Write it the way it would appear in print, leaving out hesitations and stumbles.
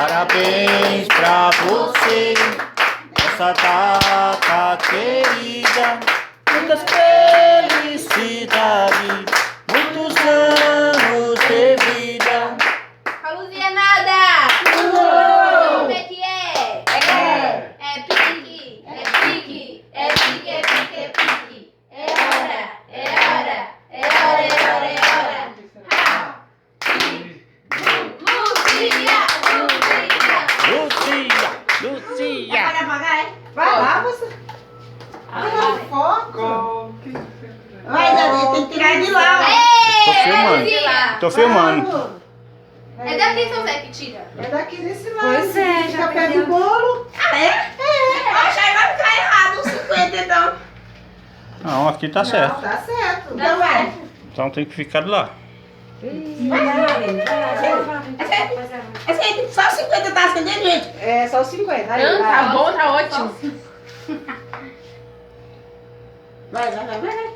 Parabéns pra você, essa data querida. Muitas felicidades, muitos anos de vida. A luzinha nada! Como é que é? É pique, é pique, é pique, é pique, é pique. É hora, é hora, é hora, é hora, é hora. Lucia! Vai apagar, é? Vai lá, você. Vai lá, foco. Vai, Dani, tem que tirar de lá. Tô filmando. Luzinha! Tô filmando. É daqui, seu Zé, que tira. É daqui desse lado. Pois é, Fica já perto perdeu. do bolo. Ah, é? Acho aí vai ficar errado os 50, então. Não, aqui tá certo. Não, tá certo. Então vai. Então tem que ficar de lá. Vai lá, Marina. Vai lá, vai lá. Esse aí só 50 tá acendendo, gente. É, só os 50. Aí, Não, vai. tá bom, tá ótimo. Vai.